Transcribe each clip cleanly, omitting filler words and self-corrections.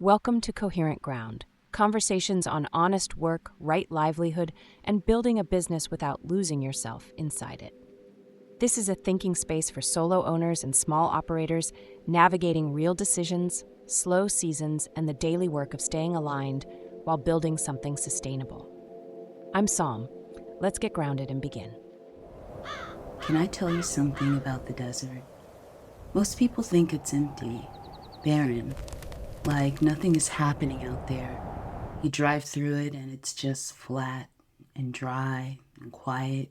Welcome to Coherent Ground, conversations on honest work, right livelihood, and building a business without losing yourself inside it. This is a thinking space for solo owners and small operators navigating real decisions, slow seasons, and the daily work of staying aligned while building something sustainable. I'm Psalm. Let's get grounded and begin. Can I tell you something about the desert? Most people think it's empty, barren, like nothing is happening out there. You drive through it and it's just flat and dry and quiet,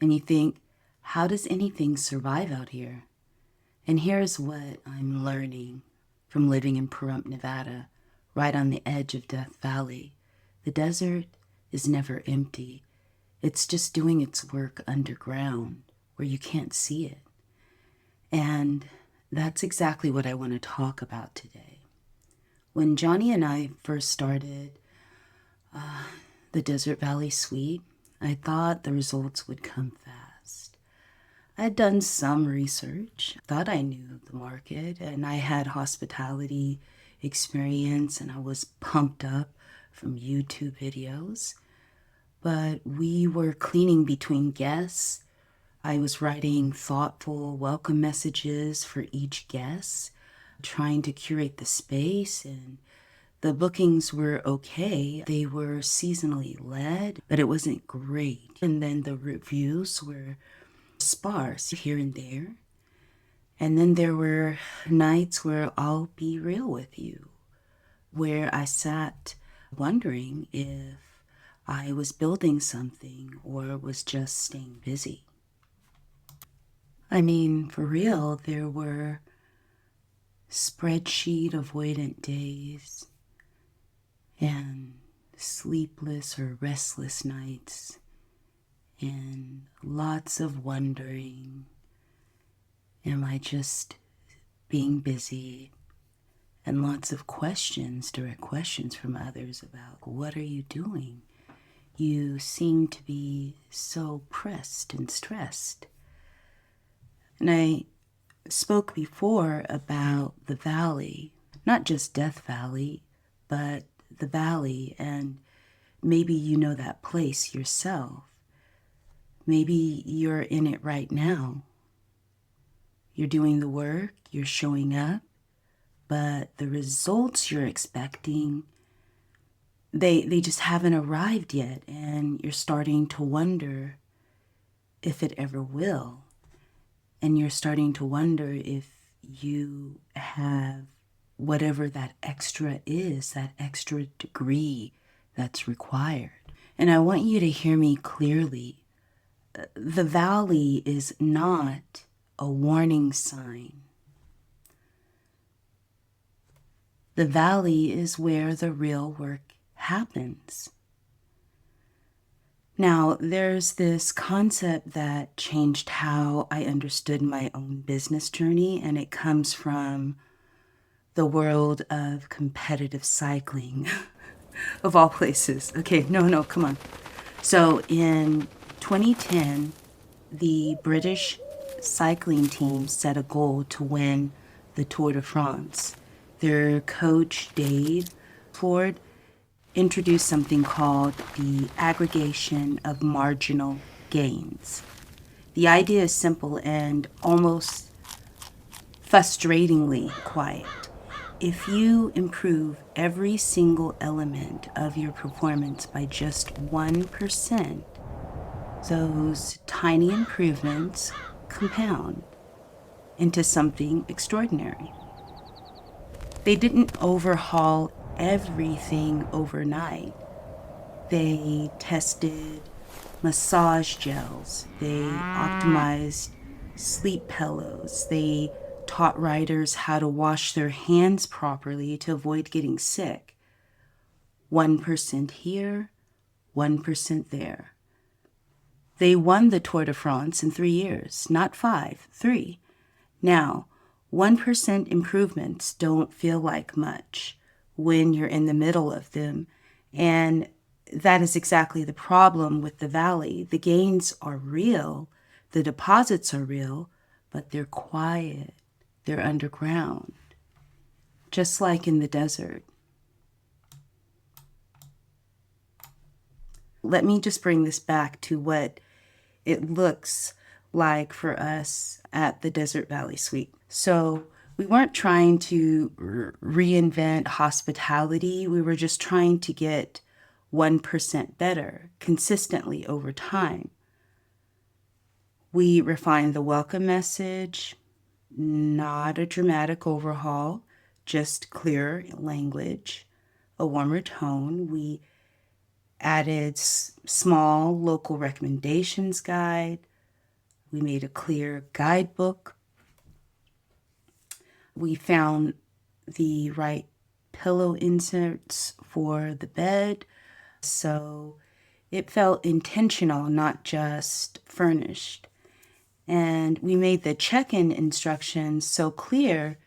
and you think, how does anything survive out here? And here's what I'm learning from living in Pahrump, Nevada, right on the edge of Death Valley. The desert is never empty. It's just doing its work underground where you can't see it. And that's exactly what I want to talk about today. When Johnny and I first started the Desert Valley Suite, I thought the results would come fast. I had done some research, thought I knew the market, and I had hospitality experience, and I was pumped up from YouTube videos. But we were cleaning between guests. I was writing thoughtful welcome messages for each guest, trying to curate the space, and the bookings were okay. They were seasonally led, but it wasn't great. And then the reviews were sparse here and there. And then there were nights where I'll be real with you, where I sat wondering if I was building something or was just staying busy. I mean, for real, there were spreadsheet avoidant days and sleepless or restless nights and lots of wondering, am I just being busy? And lots of questions, direct questions from others about, what are you doing? You seem to be so pressed and stressed. And I spoke before about the valley, not just Death Valley, but the valley, and maybe you know that place yourself. Maybe you're in it right now. You're doing the work, you're showing up, but the results you're expecting, they just haven't arrived yet, and you're starting to wonder if it ever will. And you're starting to wonder if you have whatever that extra is, that extra degree that's required. And I want you to hear me clearly. The valley is not a warning sign. The valley is where the real work happens. Now, there's this concept that changed how I understood my own business journey, and it comes from the world of competitive cycling, of all places. Okay, no, come on. So in 2010, the British cycling team set a goal to win the Tour de France. Their coach, Dave Ford, introduced something called the aggregation of marginal gains. The idea is simple and almost frustratingly quiet. If you improve every single element of your performance by just 1%, those tiny improvements compound into something extraordinary. They didn't overhaul everything overnight. They tested massage gels. They optimized sleep pillows. They taught riders how to wash their hands properly to avoid getting sick. 1% here, 1% there. They won the Tour de France in 3 years, not 5, 3. Now, 1% improvements don't feel like much when you're in the middle of them. And that is exactly the problem with the valley. The gains are real, the deposits are real, but they're quiet, they're underground. Just like in the desert, Let me just bring this back to what it looks like for us at the Desert Valley Suite. So we weren't trying to reinvent hospitality. We were just trying to get 1% better consistently over time. We refined the welcome message, not a dramatic overhaul, just clearer language, a warmer tone. We added small local recommendations guide. We made a clear guidebook. We found the right pillow inserts for the bed. So it felt intentional, not just furnished. And we made the check-in instructions so clear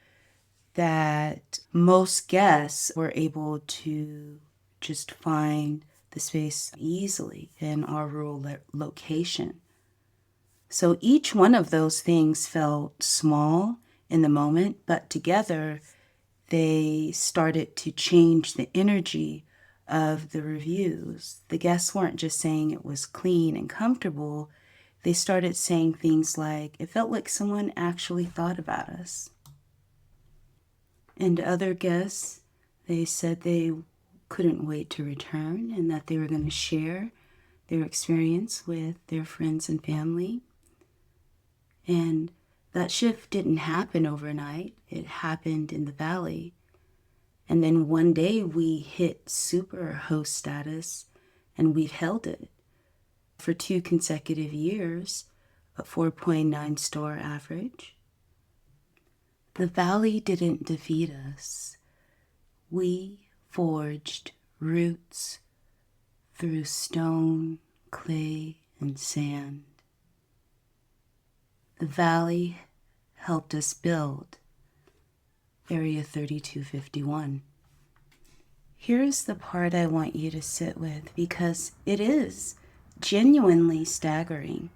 that most guests were able to just find the space easily in our rural location. So each one of those things felt small in the moment, but together they started to change the energy of the reviews. The guests weren't just saying it was clean and comfortable. They started saying things like, it felt like someone actually thought about us. And other guests, they said they couldn't wait to return and that they were going to share their experience with their friends and family. And that shift didn't happen overnight. It happened in the valley. And then one day we hit super host status, and we've held it for 2 consecutive years, a 4.9 star average. The valley didn't defeat us. We forged roots through stone, clay, and sand. The valley helped us build Area 3251. Here's the part I want you to sit with, because it is genuinely staggering.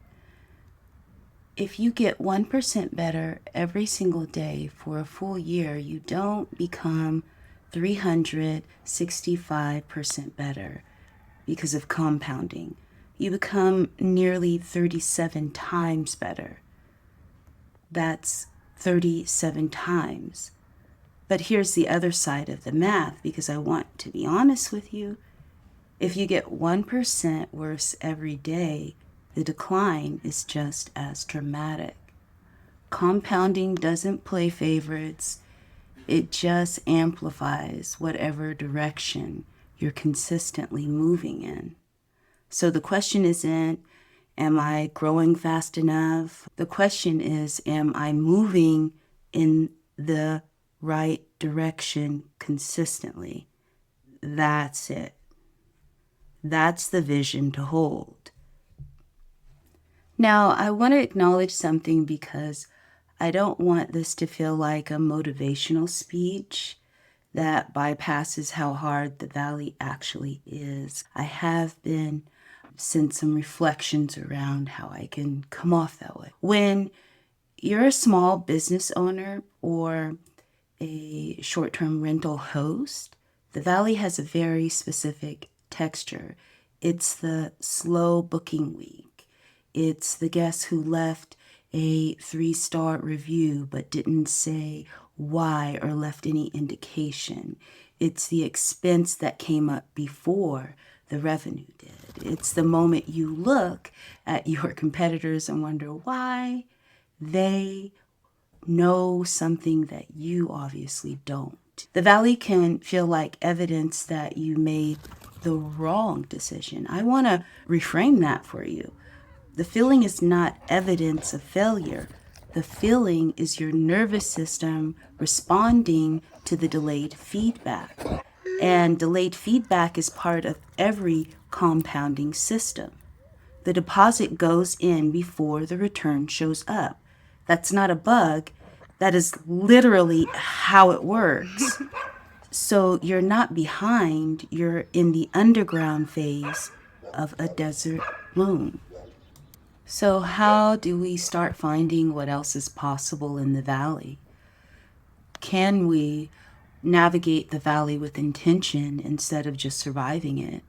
If you get 1% better every single day for a full year, you don't become 365% better because of compounding. You become nearly 37 times better. That's 37 times. But here's the other side of the math, because I want to be honest with you. If you get 1% worse every day, the decline is just as dramatic. Compounding doesn't play favorites. It just amplifies whatever direction you're consistently moving in. So the question isn't, am I growing fast enough? The question is, am I moving in the right direction consistently? That's it. That's the vision to hold. Now, I want to acknowledge something, because I don't want this to feel like a motivational speech that bypasses how hard the valley actually is. I have been sent some reflections around how I can come off that way. When you're a small business owner or a short-term rental host, the valley has a very specific texture. It's the slow booking week. It's the guests who left a 3-star review but didn't say why or left any indication. It's the expense that came up before the revenue did. It's the moment you look at your competitors and wonder why they know something that you obviously don't. The valley can feel like evidence that you made the wrong decision. I want to reframe that for you. The feeling is not evidence of failure. The feeling is your nervous system responding to the delayed feedback. And delayed feedback is part of every compounding system. The deposit goes in before the return shows up. That's not a bug. That is literally how it works. So you're not behind, you're in the underground phase of a desert bloom. So how do we start finding what else is possible in the valley? Can we navigate the valley with intention instead of just surviving it?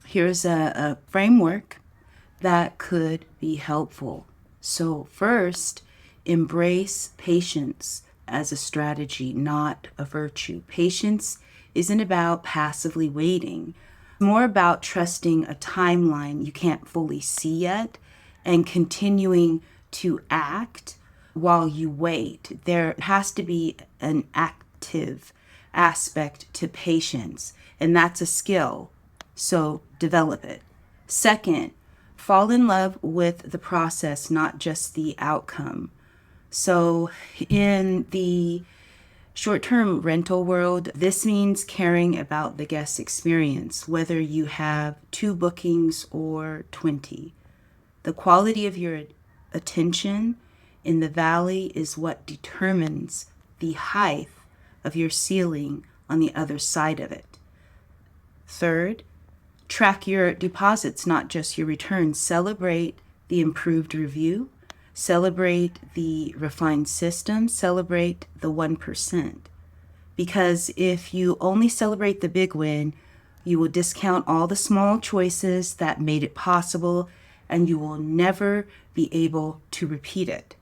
Here's a framework that could be helpful. So, first, embrace patience as a strategy, not a virtue. Patience isn't about passively waiting, more about trusting a timeline you can't fully see yet and continuing to act while you wait. There has to be an active aspect to patience, and that's a skill. So develop it. Second, fall in love with the process, not just the outcome. So in the short-term rental world, this means caring about the guest experience, whether you have 2 bookings or 20. The quality of your attention in the valley is what determines the height of your ceiling on the other side of it. Third, track your deposits, not just your returns. Celebrate the improved review, celebrate the refined system, celebrate the 1%. Because if you only celebrate the big win, you will discount all the small choices that made it possible, and you will never be able to repeat it.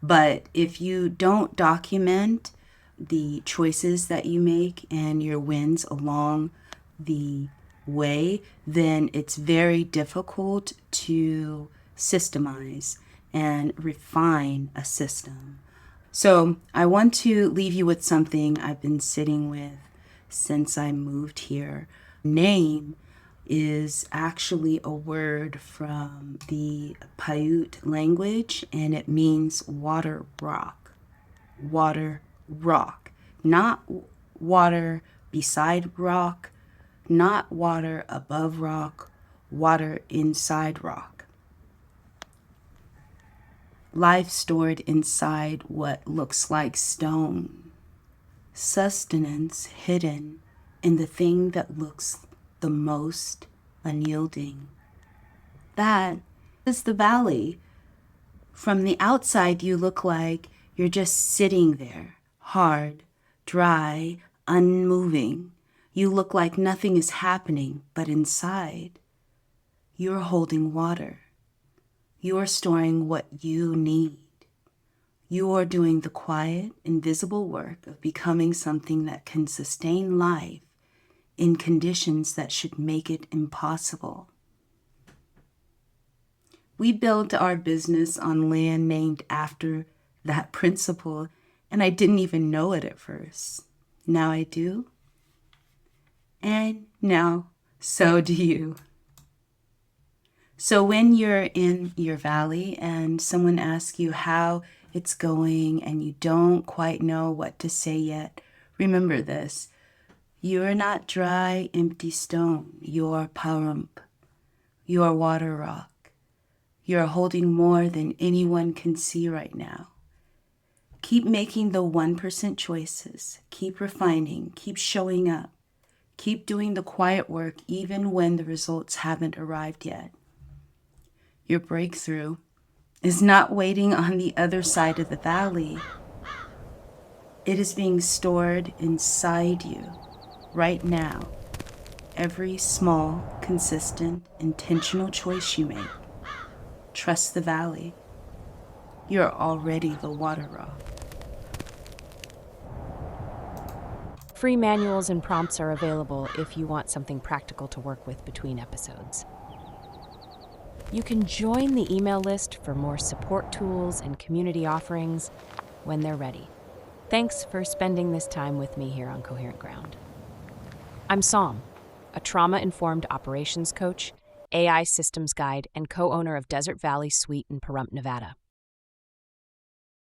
But if you don't document the choices that you make and your wins along the way, then it's very difficult to systemize and refine a system. So I want to leave you with something I've been sitting with since I moved here. Name is actually a word from the Paiute language, and it means water rock. Water rock. Not water beside rock, not water above rock, water inside rock. Life stored inside what looks like stone. Sustenance hidden in the thing that looks the most unyielding. That is the valley. From the outside, you look like you're just sitting there, hard, dry, unmoving. You look like nothing is happening, but inside, you're holding water. You are storing what you need. You are doing the quiet, invisible work of becoming something that can sustain life in conditions that should make it impossible. We built our business on land named after that principle, and I didn't even know it at first. Now I do. And now, so do you. So when you're in your valley and someone asks you how it's going and you don't quite know what to say yet, remember this. You're not dry, empty stone. You're Pahrump. You're water rock. You're holding more than anyone can see right now. Keep making the 1% choices. Keep refining. Keep showing up. Keep doing the quiet work even when the results haven't arrived yet. Your breakthrough is not waiting on the other side of the valley. It is being stored inside you right now. Every small, consistent, intentional choice you make. Trust the valley. You're already the water rock. Free manuals and prompts are available if you want something practical to work with between episodes. You can join the email list for more support tools and community offerings when they're ready. Thanks for spending this time with me here on Coherent Ground. I'm Som, a trauma-informed operations coach, AI systems guide, and co-owner of Desert Valley Suite in Pahrump, Nevada.